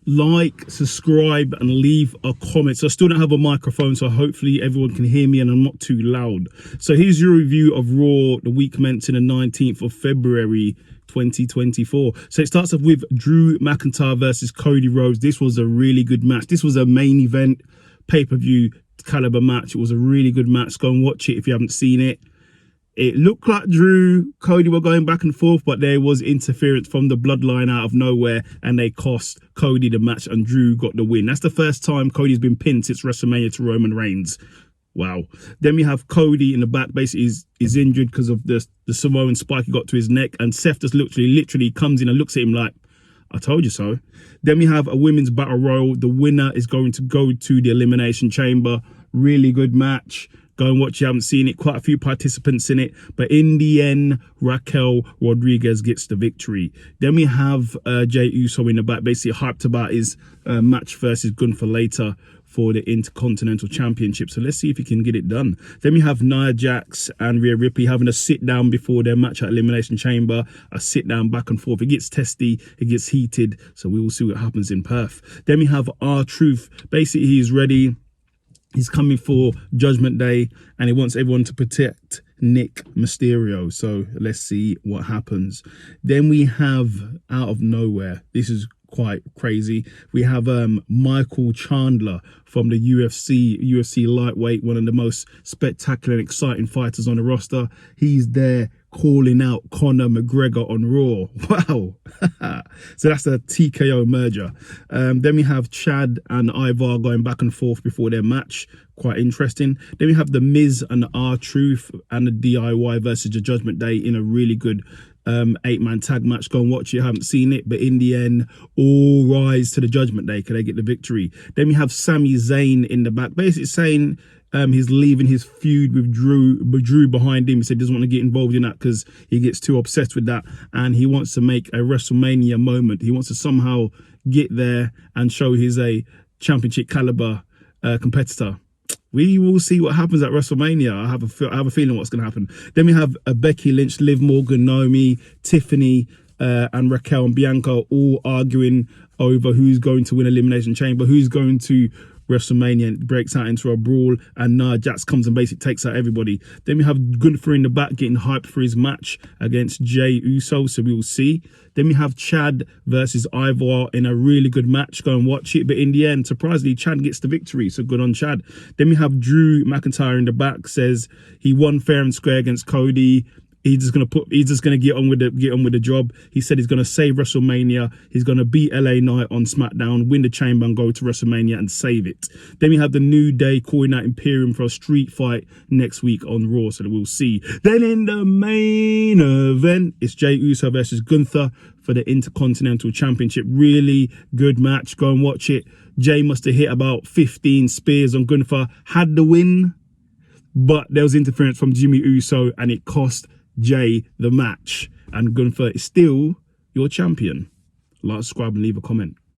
like, subscribe, and leave a comment. So I still don't have a microphone, so hopefully everyone can hear me and I'm not too loud. So here's your review of Raw, the week commencing the 19th of February 2024. So it starts off with Drew McIntyre versus Cody Rhodes. This was a really good match. This was a main event pay-per-view caliber match. It was a really good match. Go and watch it if you haven't seen it. It looked like Drew, Cody were going back and forth, but there was interference from the bloodline out of nowhere, and they cost Cody the match, and Drew got the win. That's the first time Cody's been pinned since WrestleMania to Roman Reigns. Wow. Then we have Cody in the back, basically is injured because of the Samoan spike he got to his neck, and Seth just literally comes in and looks at him like, I told you so. Then we have a women's battle royal. The winner is going to go to the Elimination Chamber. Really good match. Go and watch. You haven't seen it. Quite a few participants in it. But in the end, Raquel Rodriguez gets the victory. Then we have Jey Uso in the back, basically hyped about his match versus Gunther later for the Intercontinental Championship. So let's see if he can get it done. Then we have Nia Jax and Rhea Ripley having a sit down before their match at Elimination Chamber. A sit down back and forth. It gets testy. It gets heated. So we will see what happens in Perth. Then we have R-Truth. Basically, he's ready. He's coming for Judgment Day, and he wants everyone to protect Nick Mysterio. So let's see what happens. Then we have, out of nowhere, this is quite crazy, we have Michael Chandler from the UFC lightweight, one of the most spectacular and exciting fighters on the roster. He's there calling out Conor McGregor on Raw. Wow. So that's a TKO merger. Then we have Chad and Ivar going back and forth before their match. Quite interesting. Then we have The Miz and the R-Truth and the DIY versus the Judgment Day in a really good 8-man tag match. Go and watch it. I haven't seen it, but in the end, all rise to the Judgment Day. Can they get the victory? Then we have Sami Zayn in the back, basically saying he's leaving his feud with Drew behind him. He said he doesn't want to get involved in that because he gets too obsessed with that, and he wants to make a WrestleMania moment. He wants to somehow get there and show he's a championship caliber competitor. We will see what happens at WrestleMania. I have a feeling what's going to happen. Then we have Becky Lynch, Liv Morgan, Naomi, Tiffany, and Raquel and Bianca all arguing over who's going to win Elimination Chamber, who's going to WrestleMania, and breaks out into a brawl, and Nia Jax comes and basically takes out everybody. Then we have Gunther in the back getting hyped for his match against Jey Uso, so we will see. Then we have Chad versus Ivar in a really good match. Go and watch it. But in the end, surprisingly, Chad gets the victory, so good on Chad. Then we have Drew McIntyre in the back, says he won fair and square against Cody. He's just gonna get on with the job. He said he's gonna save WrestleMania. He's gonna beat LA Knight on SmackDown, win the Chamber, and go to WrestleMania and save it. Then we have the New Day calling out Imperium for a street fight next week on Raw, so we'll see. Then in the main event, it's Jey Uso versus Gunther for the Intercontinental Championship. Really good match. Go and watch it. Jey must have hit about 15 spears on Gunther, had the win, but there was interference from Jimmy Uso, and it cost Jey the match, and Gunther is still your champion. Like, subscribe, and leave a comment.